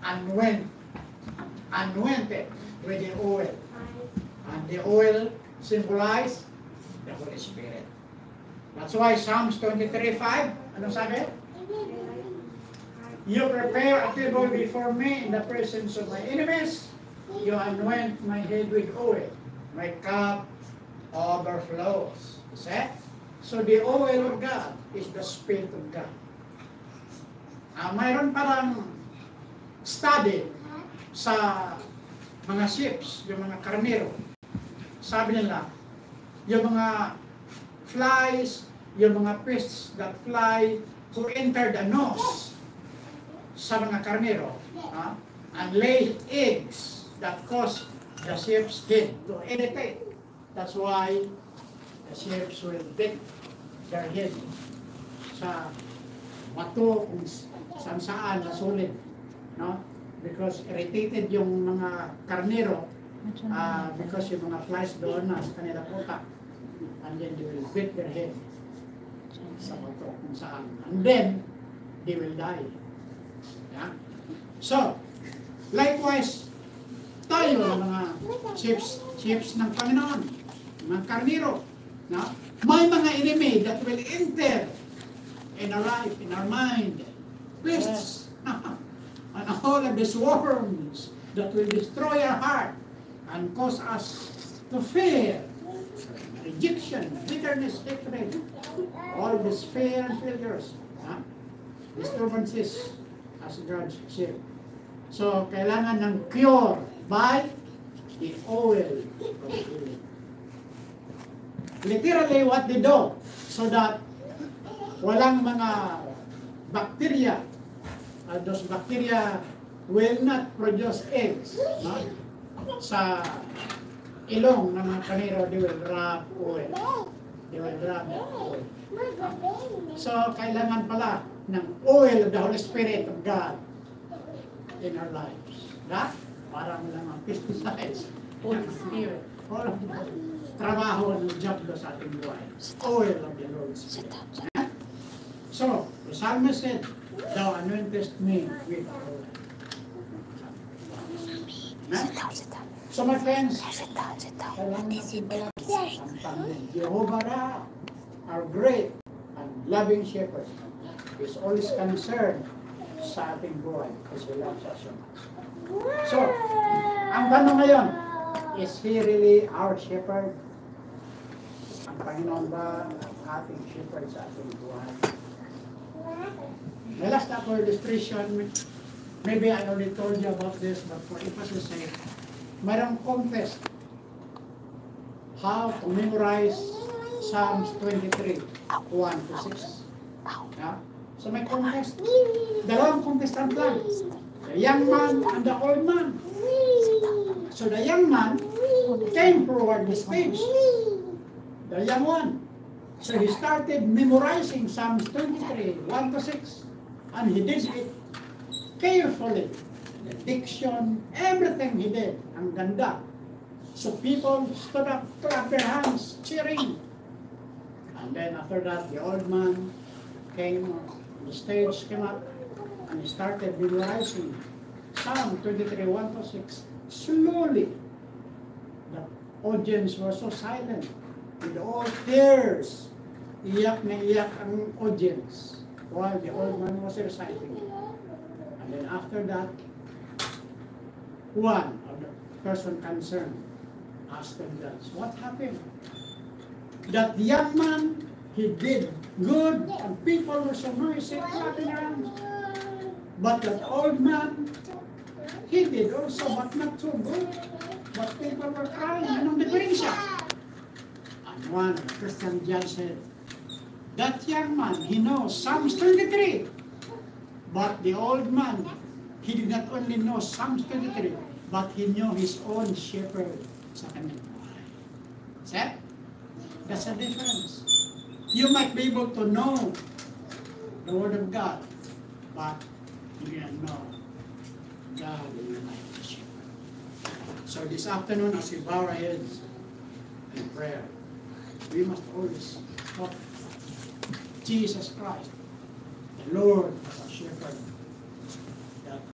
anointed with the oil. And the oil symbolizes the Holy Spirit. That's why Psalms 23:5, ano sabi? You prepare a table before me in the presence of my enemies. You anoint my head with oil. My cup overflows. See? So the oil of God is the Spirit of God. Mayroon parang study sa mga ships, yung mga karnero. Sabi nila, yung mga flies, yung mga pests that fly who enter the nose sa mga karnero and lay eggs that cause the ship's head to irritate. That's why the ships will dip their head sa bato kung saan nasulit. No? Because irritated yung mga karnero because yung mga flies doon na sa kanila putak. And then they will beat their head sa bato kung saan. And then, they will die. Yeah? So, likewise, tayo mga ships ng Panginoon, mga karnero, no? May mga enemy that will enter in our life, in our mind, pests, and all of these worms that will destroy our heart and cause us to fear, rejection, bitterness, hatred, all this fear and failures, disturbances as God's ship. So, kailangan ng cure by the oil of healing. Literally, what they do, so that walang mga bacteria, those bacteria will not produce eggs, no? Sa ilong ng mga kanero, they will rub oil. They will rub oil. So, kailangan pala ng oil of the Holy Spirit of God in our lives. That? Parang lang ang pesticides. Holy Spirit. All of the trabaho ng Diablo sa ating buhay. Oil of the Lord's Spirit. So, the psalmist said, Thou anointest me with oil. So my friends, kailangan natin pala ang Panginoon. Jehovah Ra, our great and loving shepherd, is always concerned sa ating buhay because He loves us so much. So, ang tanong ngayon, is He really our shepherd? Ang Panginoon ba ang ating shepherd sa ating buhay? The last illustration, maybe I already told you about this, but for emphasis sake, mayroong contest how to memorize Psalms 23, 1 to 6. Yeah? So may contest. Dalawang contestant lang. The young man and the old man. So the young man came forward the stage. The young one. So he started memorizing Psalms 23, 1 to 6. And he did it carefully. The diction, everything he did. Ang ganda. So people stood up, clapped their hands, cheering. And then after that, the old man came on the stage, came up, and he started memorizing Psalm 23, 1 to 6. Slowly, the audience was so silent, with all tears. Iyak na iyak ang audience while the old man was reciting. And then after that, one of the person concerned asked the judge, what happened? That the young man, he did good, and people were so noisy, clapping around. But that old man, he did also, but not so good. But people were crying, anong nagbiring siya? And one Christian judge said, that young man, he knows Psalms 23. But the old man, he did not only know Psalms 23, but he knew his own shepherd sa kanyang buhay. See? That's the difference. You might be able to know the Word of God, but you didn't know God in your life as shepherd. So this afternoon, as we bow our heads in prayer, we must always talk Jesus Christ, the Lord as our shepherd.